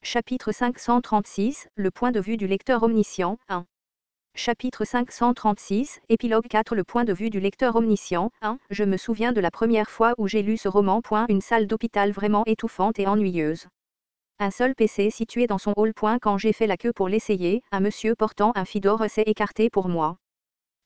Chapitre 536, le point de vue du lecteur omniscient, 1. Chapitre 536, épilogue 4. Le point de vue du lecteur omniscient, 1. Je me souviens de la première fois où j'ai lu ce roman. Une salle d'hôpital vraiment étouffante et ennuyeuse. Un seul PC situé dans son hall. Quand j'ai fait la queue pour l'essayer, un monsieur portant un fedora s'est écarté pour moi.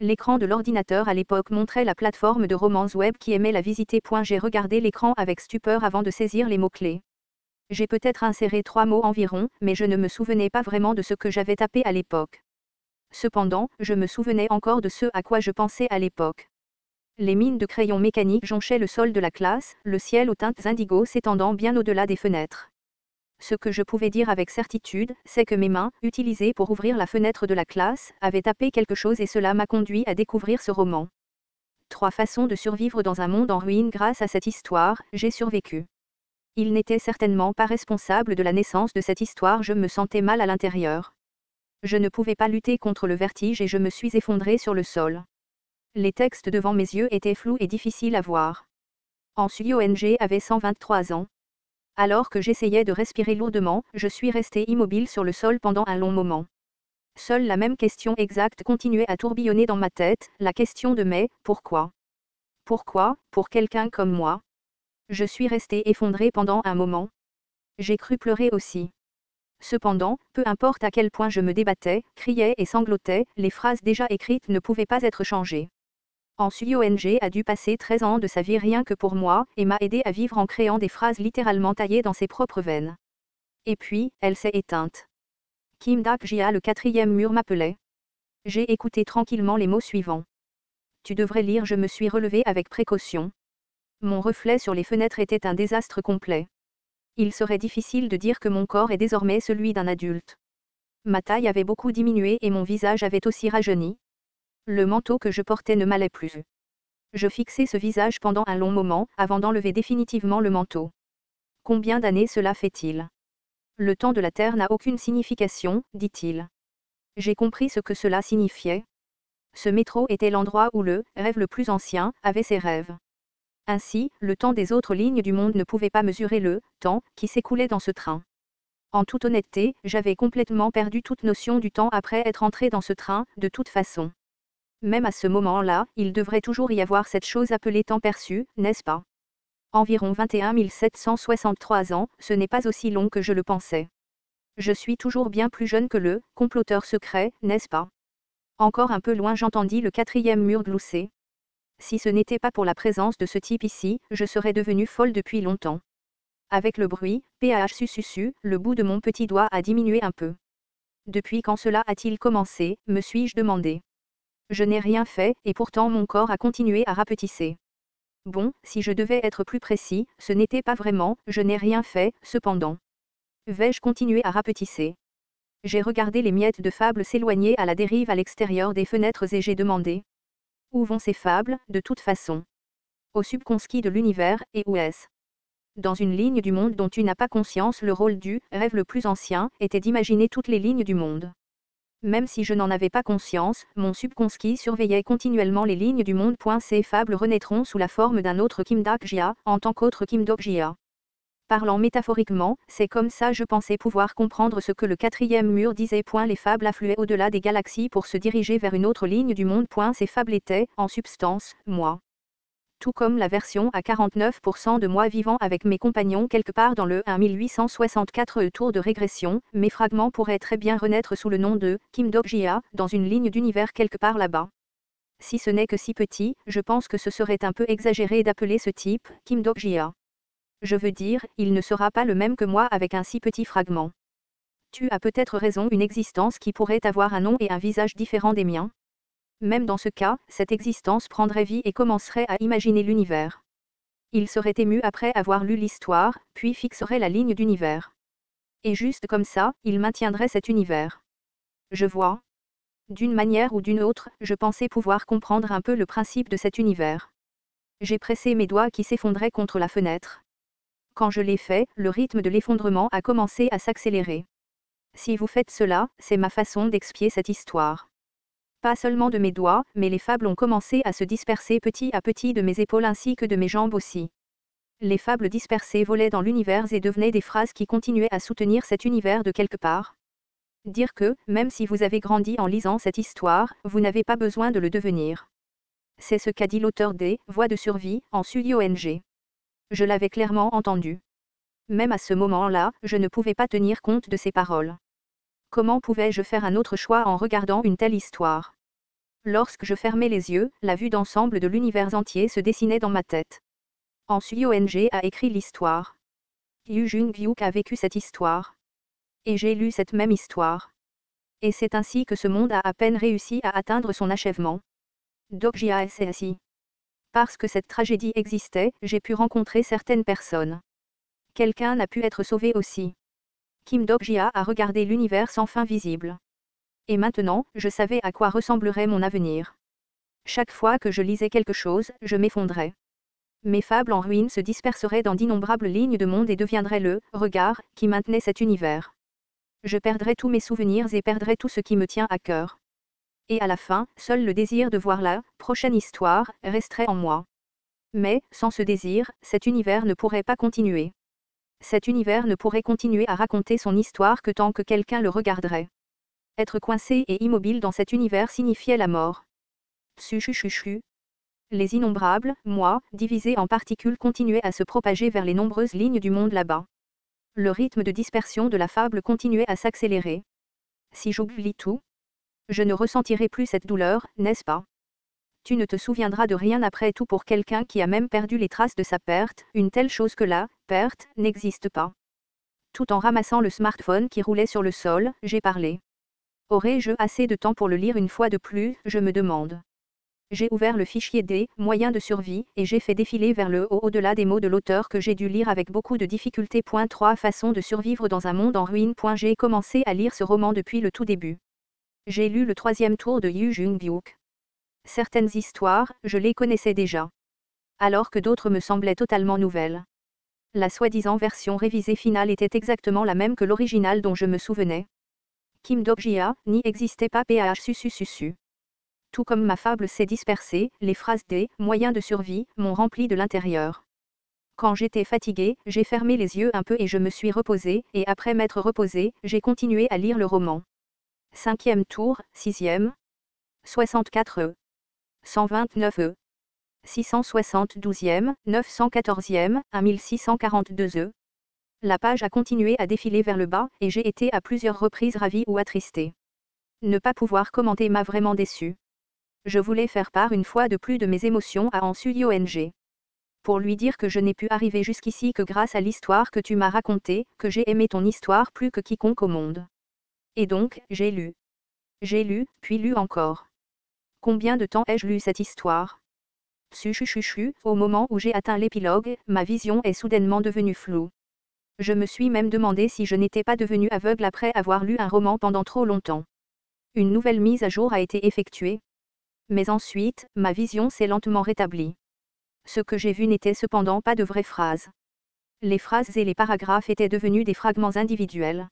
L'écran de l'ordinateur à l'époque montrait la plateforme de romance web qui aimait la visiter. J'ai regardé l'écran avec stupeur avant de saisir les mots-clés. J'ai peut-être inséré 3 mots environ, mais je ne me souvenais pas vraiment de ce que j'avais tapé à l'époque. Cependant, je me souvenais encore de ce à quoi je pensais à l'époque. Les mines de crayons mécaniques jonchaient le sol de la classe, le ciel aux teintes indigo s'étendant bien au-delà des fenêtres. Ce que je pouvais dire avec certitude, c'est que mes mains, utilisées pour ouvrir la fenêtre de la classe, avaient tapé quelque chose et cela m'a conduit à découvrir ce roman. 3 façons de survivre dans un monde en ruine. Grâce à cette histoire, j'ai survécu. Il n'était certainement pas responsable de la naissance de cette histoire. Je me sentais mal à l'intérieur. Je ne pouvais pas lutter contre le vertige et je me suis effondré sur le sol. Les textes devant mes yeux étaient flous et difficiles à voir. Ong avait 123 ans. Alors que j'essayais de respirer lourdement, je suis resté immobile sur le sol pendant un long moment. Seule la même question exacte continuait à tourbillonner dans ma tête, la question de mais, pourquoi ? Pourquoi, pour quelqu'un comme moi ? Je suis resté effondré pendant un moment. J'ai cru pleurer aussi. Cependant, peu importe à quel point je me débattais, criais et sanglotais, les phrases déjà écrites ne pouvaient pas être changées. Ong a dû passer 13 ans de sa vie rien que pour moi, et m'a aidé à vivre en créant des phrases littéralement taillées dans ses propres veines. Et puis, elle s'est éteinte. Kim Dak-jia, le 4e mur m'appelait. J'ai écouté tranquillement les mots suivants. Tu devrais lire. Je me suis relevé avec précaution. Mon reflet sur les fenêtres était un désastre complet. Il serait difficile de dire que mon corps est désormais celui d'un adulte. Ma taille avait beaucoup diminué et mon visage avait aussi rajeuni. Le manteau que je portais ne m'allait plus. Je fixai ce visage pendant un long moment, avant d'enlever définitivement le manteau. Combien d'années cela fait-il ? Le temps de la Terre n'a aucune signification, dit-il. J'ai compris ce que cela signifiait. Ce métro était l'endroit où le rêve le plus ancien avait ses rêves. Ainsi, le temps des autres lignes du monde ne pouvait pas mesurer le temps qui s'écoulait dans ce train. En toute honnêteté, j'avais complètement perdu toute notion du temps après être entré dans ce train, de toute façon. Même à ce moment-là, il devrait toujours y avoir cette chose appelée temps perçu, n'est-ce pas ? Environ 21 763 ans, ce n'est pas aussi long que je le pensais. Je suis toujours bien plus jeune que le comploteur secret, n'est-ce pas ? Encore un peu loin j'entendis le 4e mur glousser. Si ce n'était pas pour la présence de ce type ici, je serais devenue folle depuis longtemps. Avec le bruit, PAH le bout de mon petit doigt a diminué un peu. Depuis quand cela a-t-il commencé, me suis-je demandé. Je n'ai rien fait, et pourtant mon corps a continué à rapetisser. Bon, si je devais être plus précis, ce n'était pas vraiment, je n'ai rien fait, cependant. Vais-je continuer à rapetisser ? J'ai regardé les miettes de fables s'éloigner à la dérive à l'extérieur des fenêtres et j'ai demandé. Où vont ces fables, de toute façon ? Au subconscient de l'univers, et où est-ce ? Dans une ligne du monde dont tu n'as pas conscience, le rôle du rêve le plus ancien était d'imaginer toutes les lignes du monde. Même si je n'en avais pas conscience, mon subconscient surveillait continuellement les lignes du monde. Ces fables renaîtront sous la forme d'un autre Kim Dak-jia, en tant qu'autre Kim Dok-jia. Parlant métaphoriquement, c'est comme ça je pensais pouvoir comprendre ce que le 4e mur disait. Les fables affluaient au-delà des galaxies pour se diriger vers une autre ligne du monde. Ces fables étaient, en substance, moi. Tout comme la version à 49% de moi vivant avec mes compagnons quelque part dans le 1864 tour de régression, mes fragments pourraient très bien renaître sous le nom de Kim Dok-jia, dans une ligne d'univers quelque part là-bas. Si ce n'est que si petit, je pense que ce serait un peu exagéré d'appeler ce type Kim Dok-jia. Je veux dire, il ne sera pas le même que moi avec un si petit fragment. Tu as peut-être raison, une existence qui pourrait avoir un nom et un visage différents des miens. Même dans ce cas, cette existence prendrait vie et commencerait à imaginer l'univers. Il serait ému après avoir lu l'histoire, puis fixerait la ligne d'univers. Et juste comme ça, il maintiendrait cet univers. Je vois. D'une manière ou d'une autre, je pensais pouvoir comprendre un peu le principe de cet univers. J'ai pressé mes doigts qui s'effondraient contre la fenêtre. Quand je l'ai fait, le rythme de l'effondrement a commencé à s'accélérer. Si vous faites cela, c'est ma façon d'expier cette histoire. Pas seulement de mes doigts, mais les fables ont commencé à se disperser petit à petit de mes épaules ainsi que de mes jambes aussi. Les fables dispersées volaient dans l'univers et devenaient des phrases qui continuaient à soutenir cet univers de quelque part. Dire que, même si vous avez grandi en lisant cette histoire, vous n'avez pas besoin de le devenir. C'est ce qu'a dit l'auteur des Voies de survie en SUIONG. Je l'avais clairement entendu. Même à ce moment-là, je ne pouvais pas tenir compte de ces paroles. Comment pouvais-je faire un autre choix en regardant une telle histoire? Lorsque je fermais les yeux, la vue d'ensemble de l'univers entier se dessinait dans ma tête. En SUIONG a écrit l'histoire. Yu Jung-byuk a vécu cette histoire. Et j'ai lu cette même histoire. Et c'est ainsi que ce monde a à peine réussi à atteindre son achèvement. Dokjia SSI. Parce que cette tragédie existait, j'ai pu rencontrer certaines personnes. Quelqu'un n'a pu être sauvé aussi. Kim Dokjia a regardé l'univers sans fin visible. Et maintenant, je savais à quoi ressemblerait mon avenir. Chaque fois que je lisais quelque chose, je m'effondrais. Mes fables en ruine se disperseraient dans d'innombrables lignes de monde et deviendraient le regard qui maintenait cet univers. Je perdrais tous mes souvenirs et perdrais tout ce qui me tient à cœur. Et à la fin, seul le désir de voir la prochaine histoire resterait en moi. Mais, sans ce désir, cet univers ne pourrait pas continuer. Cet univers ne pourrait continuer à raconter son histoire que tant que quelqu'un le regarderait. Être coincé et immobile dans cet univers signifiait la mort. Chuchuchuchu. Les innombrables, moi, divisés en particules continuaient à se propager vers les nombreuses lignes du monde là-bas. Le rythme de dispersion de la fable continuait à s'accélérer. Si j'oublie tout, je ne ressentirai plus cette douleur, n'est-ce pas? Tu ne te souviendras de rien après tout pour quelqu'un qui a même perdu les traces de sa perte, une telle chose que la perte n'existe pas. Tout en ramassant le smartphone qui roulait sur le sol, j'ai parlé. Aurais-je assez de temps pour le lire une fois de plus, je me demande. J'ai ouvert le fichier des moyens de survie et j'ai fait défiler vers le haut au-delà des mots de l'auteur que j'ai dû lire avec beaucoup de difficulté. 3 Façons de survivre dans un monde en ruine. J'ai commencé à lire ce roman depuis le tout début. J'ai lu le 3e tour de Yu Jung-byuk. Certaines histoires, je les connaissais déjà. Alors que d'autres me semblaient totalement nouvelles. La soi-disant version révisée finale était exactement la même que l'original dont je me souvenais. Kim Dokjia n'y existait pas. Su. Tout comme ma fable s'est dispersée, les phrases des moyens de survie m'ont rempli de l'intérieur. Quand j'étais fatiguée, j'ai fermé les yeux un peu et je me suis reposée, et après m'être reposée, j'ai continué à lire le roman. 5e tour, 6e. 64 E. 129 E. 672e, 914e, 1642 E. La page a continué à défiler vers le bas, et j'ai été à plusieurs reprises ravie ou attristée. Ne pas pouvoir commenter m'a vraiment déçue. Je voulais faire part une fois de plus de mes émotions à SUIONG. Pour lui dire que je n'ai pu arriver jusqu'ici que grâce à l'histoire que tu m'as racontée, que j'ai aimé ton histoire plus que quiconque au monde. Et donc, j'ai lu. J'ai lu, puis lu encore. Combien de temps ai-je lu cette histoire? Chuchuchuchu, au moment où j'ai atteint l'épilogue, ma vision est soudainement devenue floue. Je me suis même demandé si je n'étais pas devenue aveugle après avoir lu un roman pendant trop longtemps. Une nouvelle mise à jour a été effectuée. Mais ensuite, ma vision s'est lentement rétablie. Ce que j'ai vu n'était cependant pas de vraies phrases. Les phrases et les paragraphes étaient devenus des fragments individuels.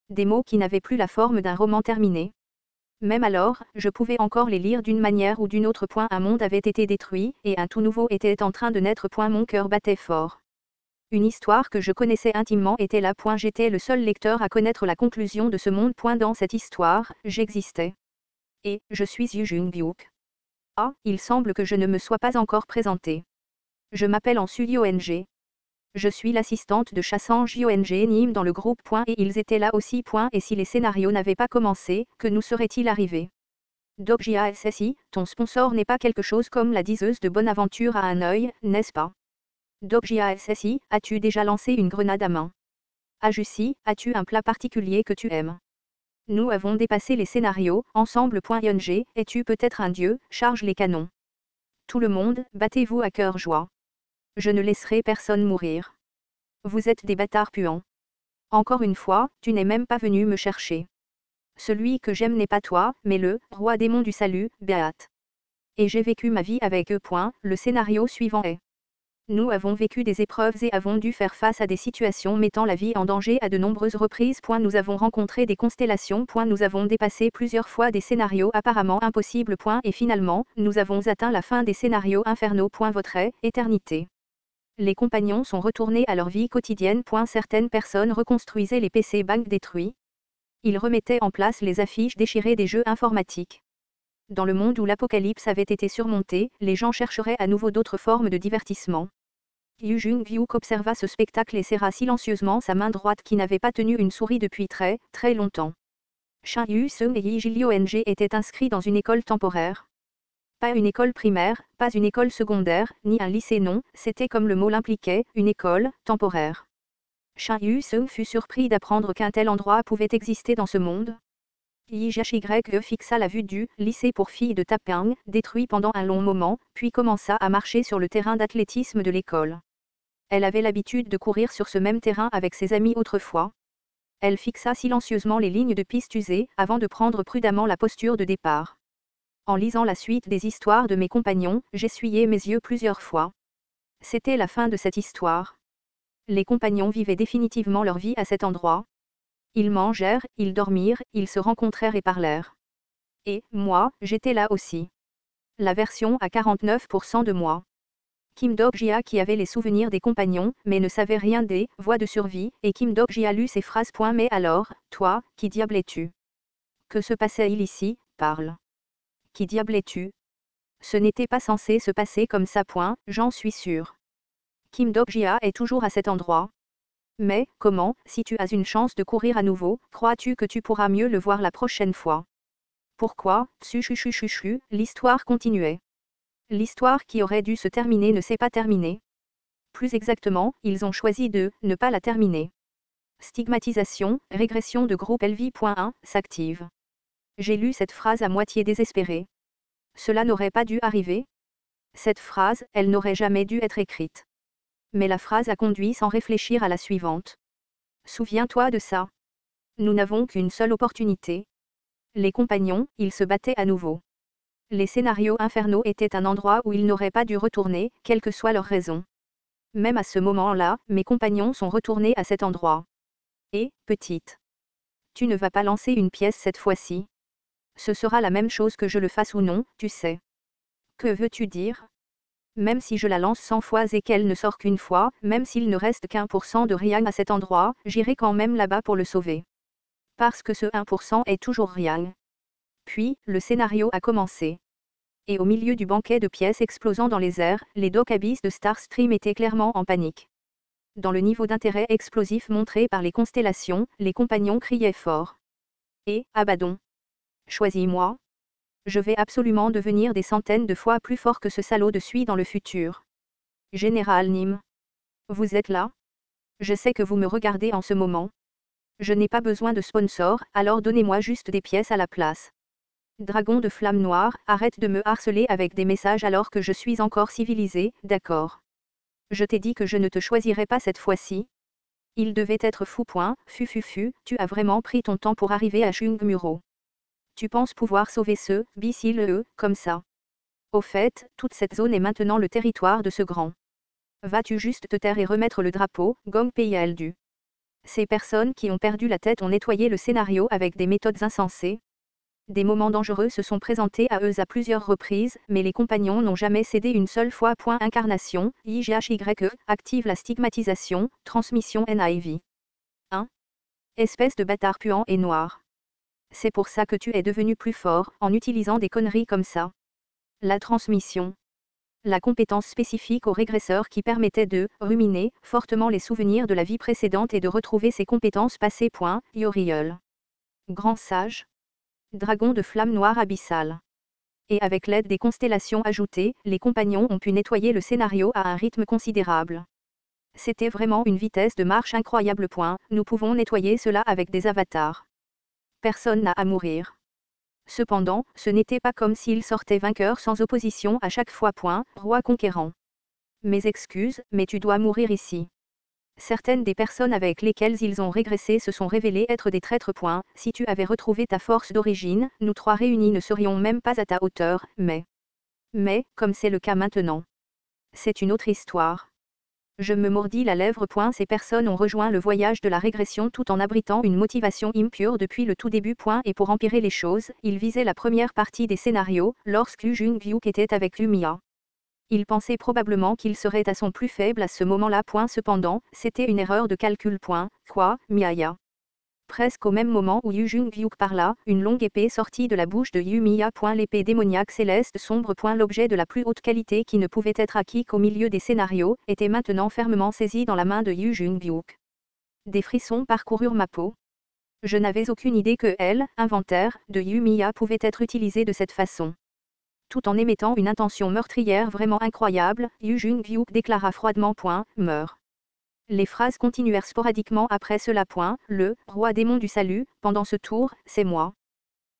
Des mots qui n'avaient plus la forme d'un roman terminé. Même alors, je pouvais encore les lire d'une manière ou d'une autre. Un monde avait été détruit, et un tout nouveau était en train de naître. Mon cœur battait fort. Une histoire que je connaissais intimement était là. J'étais le seul lecteur à connaître la conclusion de ce monde. Dans cette histoire, j'existais. Et, je suis Yu Jung-byuk. Ah, il semble que je ne me sois pas encore présentée. Je m'appelle SUIONG. Je suis l'assistante de Chassange IONG Nîmes dans le groupe. Et ils étaient là aussi. Et si les scénarios n'avaient pas commencé, que nous serait-il arrivé? Dokjia SSI, ton sponsor n'est pas quelque chose comme la diseuse de bonne aventure à un œil, n'est-ce pas? Dokjia SSI, as-tu déjà lancé une grenade à main? Ajussi, as-tu un plat particulier que tu aimes? Nous avons dépassé les scénarios, ensemble. IONG, es-tu peut-être un dieu, charge les canons. Tout le monde, battez-vous à cœur joie. Je ne laisserai personne mourir. Vous êtes des bâtards puants. Encore une fois, tu n'es même pas venu me chercher. Celui que j'aime n'est pas toi, mais le roi démon du salut, Beat. Et j'ai vécu ma vie avec eux. Le scénario suivant est. Nous avons vécu des épreuves et avons dû faire face à des situations mettant la vie en danger à de nombreuses reprises. Nous avons rencontré des constellations. Nous avons dépassé plusieurs fois des scénarios apparemment impossibles. Et finalement, nous avons atteint la fin des scénarios infernaux. Votre éternité. Les compagnons sont retournés à leur vie quotidienne. Certaines personnes reconstruisaient les PC banques détruits. Ils remettaient en place les affiches déchirées des jeux informatiques. Dans le monde où l'apocalypse avait été surmonté, les gens chercheraient à nouveau d'autres formes de divertissement. Yu Jung-Hyuk observa ce spectacle et serra silencieusement sa main droite qui n'avait pas tenu une souris depuis très, très longtemps. Shin Yu-seung et Yi Jilyo-ng étaient inscrits dans une école temporaire. Pas une école primaire, pas une école secondaire, ni un lycée non, c'était comme le mot l'impliquait, une école temporaire. Shin Yu-seung fut surpris d'apprendre qu'un tel endroit pouvait exister dans ce monde. Yi Jyge fixa la vue du lycée pour filles de Tapang, détruit pendant un long moment, puis commença à marcher sur le terrain d'athlétisme de l'école. Elle avait l'habitude de courir sur ce même terrain avec ses amis autrefois. Elle fixa silencieusement les lignes de piste usées, avant de prendre prudemment la posture de départ. En lisant la suite des histoires de mes compagnons, j'essuyai mes yeux plusieurs fois. C'était la fin de cette histoire. Les compagnons vivaient définitivement leur vie à cet endroit. Ils mangèrent, ils dormirent, ils se rencontrèrent et parlèrent. Et, moi, j'étais là aussi. La version à 49% de moi. Kim Dok-jia qui avait les souvenirs des compagnons, mais ne savait rien des voies de survie, et Kim Dok-jia lut ces phrases. Mais alors, toi, qui diable es-tu? Que se passait-il ici? Parle. Qui diable es-tu? Ce n'était pas censé se passer comme ça. J'en suis sûr. Kim Dok-jia est toujours à cet endroit. Mais, comment, si tu as une chance de courir à nouveau, crois-tu que tu pourras mieux le voir la prochaine fois? Pourquoi? L'histoire continuait. L'histoire qui aurait dû se terminer ne s'est pas terminée. Plus exactement, ils ont choisi de ne pas la terminer. Stigmatisation, régression de groupe LV.1, s'active. J'ai lu cette phrase à moitié désespérée. Cela n'aurait pas dû arriver. Cette phrase, elle n'aurait jamais dû être écrite. Mais la phrase a conduit sans réfléchir à la suivante. Souviens-toi de ça. Nous n'avons qu'une seule opportunité. Les compagnons, ils se battaient à nouveau. Les scénarios infernaux étaient un endroit où ils n'auraient pas dû retourner, quelle que soit leur raison. Même à ce moment-là, mes compagnons sont retournés à cet endroit. Et, petite. Tu ne vas pas lancer une pièce cette fois-ci. Ce sera la même chose que je le fasse ou non, tu sais. Que veux-tu dire? Même si je la lance 100 fois et qu'elle ne sort qu'une fois, même s'il ne reste qu'1% de rien à cet endroit, j'irai quand même là-bas pour le sauver. Parce que ce 1% est toujours rien. Puis, le scénario a commencé. Et au milieu du banquet de pièces explosant dans les airs, les Dock Abyss de Starstream étaient clairement en panique. Dans le niveau d'intérêt explosif montré par les constellations, les compagnons criaient fort. Et, Abaddon. Choisis-moi. Je vais absolument devenir des centaines de fois plus fort que ce salaud de Suis dans le futur. Général Nim. Vous êtes là? Je sais que vous me regardez en ce moment. Je n'ai pas besoin de sponsor, alors donnez-moi juste des pièces à la place. Dragon de flamme noire, arrête de me harceler avec des messages alors que je suis encore civilisé, d'accord. Je t'ai dit que je ne te choisirais pas cette fois-ci. Il devait être fou. Tu as vraiment pris ton temps pour arriver à Jungmuro. Tu penses pouvoir sauver ce bicile comme ça. Au fait, toute cette zone est maintenant le territoire de ce grand. Vas-tu juste te taire et remettre le drapeau, Gong Payaldu. Ces personnes qui ont perdu la tête ont nettoyé le scénario avec des méthodes insensées. Des moments dangereux se sont présentés à eux à plusieurs reprises, mais les compagnons n'ont jamais cédé une seule fois. Incarnation, IGHYE, active la stigmatisation, transmission NIV. 1. Espèce de bâtard puant et noir. C'est pour ça que tu es devenu plus fort, en utilisant des conneries comme ça. La transmission. La compétence spécifique au régresseur qui permettait de ruminer fortement les souvenirs de la vie précédente et de retrouver ses compétences passées. Yoriel. Grand sage. Dragon de flamme noire abyssale. Et avec l'aide des constellations ajoutées, les compagnons ont pu nettoyer le scénario à un rythme considérable. C'était vraiment une vitesse de marche incroyable. Nous pouvons nettoyer cela avec des avatars. Personne n'a à mourir. Cependant, ce n'était pas comme s'il sortait vainqueur sans opposition à chaque fois. Roi conquérant. Mes excuses, mais tu dois mourir ici. Certaines des personnes avec lesquelles ils ont régressé se sont révélées être des traîtres. Si tu avais retrouvé ta force d'origine, nous trois réunis ne serions même pas à ta hauteur, mais, comme c'est le cas maintenant. C'est une autre histoire. Je me mordis la lèvre. Ces personnes ont rejoint le voyage de la régression tout en abritant une motivation impure depuis le tout début. Et pour empirer les choses, ils visaient la première partie des scénarios, lorsque Jung-Hyuk était avec Lumia. Il pensait probablement qu'il serait à son plus faible à ce moment-là. Cependant, c'était une erreur de calcul. Quoi, Miaya. Presque au même moment où Yu Jung-hyuk parla, une longue épée sortit de la bouche de Yumiya. L'épée démoniaque céleste sombre. L'objet de la plus haute qualité qui ne pouvait être acquis qu'au milieu des scénarios, était maintenant fermement saisi dans la main de Yu Jung-hyuk. Des frissons parcoururent ma peau. Je n'avais aucune idée que l'inventaire de Yumiya pouvait être utilisé de cette façon. Tout en émettant une intention meurtrière vraiment incroyable, Yu Jung-hyuk déclara froidement meurt. Les phrases continuèrent sporadiquement après cela. Le roi démon du salut, pendant ce tour, c'est moi.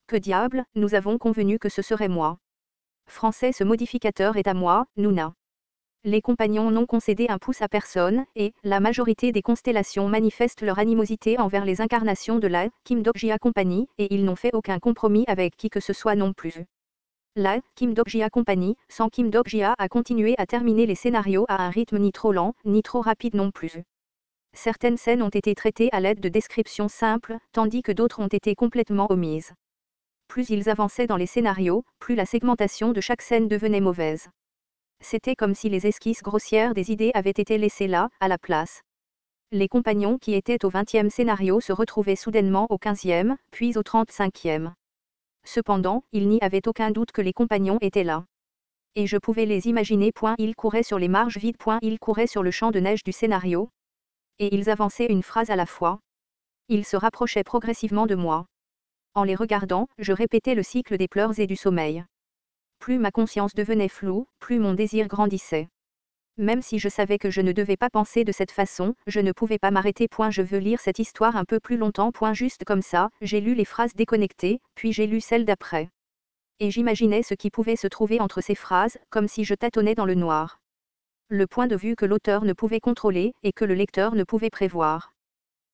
Que diable, nous avons convenu que ce serait moi. Français, ce modificateur est à moi, Nuna. Les compagnons n'ont concédé un pouce à personne, et la majorité des constellations manifestent leur animosité envers les incarnations de la Kim Dok-jia Company, et ils n'ont fait aucun compromis avec qui que ce soit non plus. La Kim Dok-jia Company, sans Kim Dok-jia, a continué à terminer les scénarios à un rythme ni trop lent, ni trop rapide non plus. Certaines scènes ont été traitées à l'aide de descriptions simples, tandis que d'autres ont été complètement omises. Plus ils avançaient dans les scénarios, plus la segmentation de chaque scène devenait mauvaise. C'était comme si les esquisses grossières des idées avaient été laissées là, à la place. Les compagnons qui étaient au 20e scénario se retrouvaient soudainement au 15e, puis au 35e. Cependant, il n'y avait aucun doute que les compagnons étaient là. Et je pouvais les imaginer. Ils couraient sur les marges vides. Ils couraient sur le champ de neige du scénario. Et ils avançaient une phrase à la fois. Ils se rapprochaient progressivement de moi. En les regardant, je répétais le cycle des pleurs et du sommeil. Plus ma conscience devenait floue, plus mon désir grandissait. Même si je savais que je ne devais pas penser de cette façon, je ne pouvais pas m'arrêter. Je veux lire cette histoire un peu plus longtemps. Juste comme ça, j'ai lu les phrases déconnectées, puis j'ai lu celles d'après. Et j'imaginais ce qui pouvait se trouver entre ces phrases, comme si je tâtonnais dans le noir. Le point de vue que l'auteur ne pouvait contrôler, et que le lecteur ne pouvait prévoir.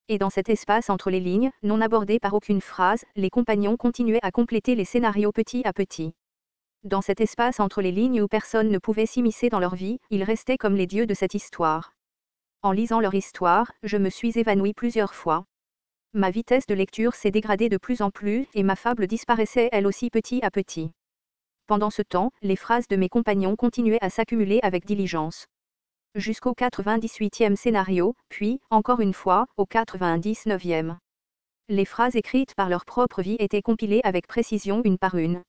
Et dans cet espace entre les lignes, non abordé par aucune phrase, les compagnons continuaient à compléter les scénarios petit à petit. Dans cet espace entre les lignes où personne ne pouvait s'immiscer dans leur vie, ils restaient comme les dieux de cette histoire. En lisant leur histoire, je me suis évanoui plusieurs fois. Ma vitesse de lecture s'est dégradée de plus en plus, et ma fable disparaissait elle aussi petit à petit. Pendant ce temps, les phrases de mes compagnons continuaient à s'accumuler avec diligence. Jusqu'au 98e scénario, puis, encore une fois, au 99e. Les phrases écrites par leur propre vie étaient compilées avec précision une par une.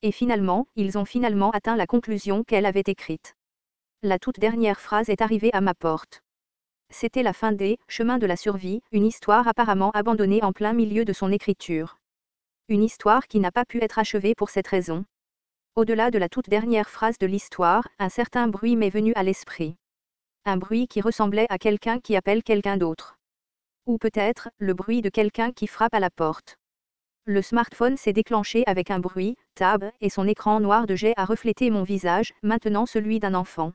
Et finalement, ils ont finalement atteint la conclusion qu'elle avait écrite. La toute dernière phrase est arrivée à ma porte. C'était la fin des Chemins de la survie, une histoire apparemment abandonnée en plein milieu de son écriture. Une histoire qui n'a pas pu être achevée pour cette raison. Au-delà de la toute dernière phrase de l'histoire, un certain bruit m'est venu à l'esprit. Un bruit qui ressemblait à quelqu'un qui appelle quelqu'un d'autre. Ou peut-être, le bruit de quelqu'un qui frappe à la porte. Le smartphone s'est déclenché avec un bruit, tab, et son écran noir de jet a reflété mon visage, maintenant celui d'un enfant.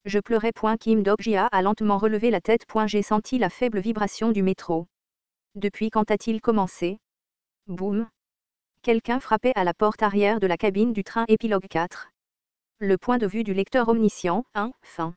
Je pleurais. Kim Dok-jia a lentement relevé la tête. J'ai senti la faible vibration du métro. Depuis quand a-t-il commencé? Boum. Quelqu'un frappait à la porte arrière de la cabine du train épilogue 4. Le point de vue du lecteur omniscient, fin.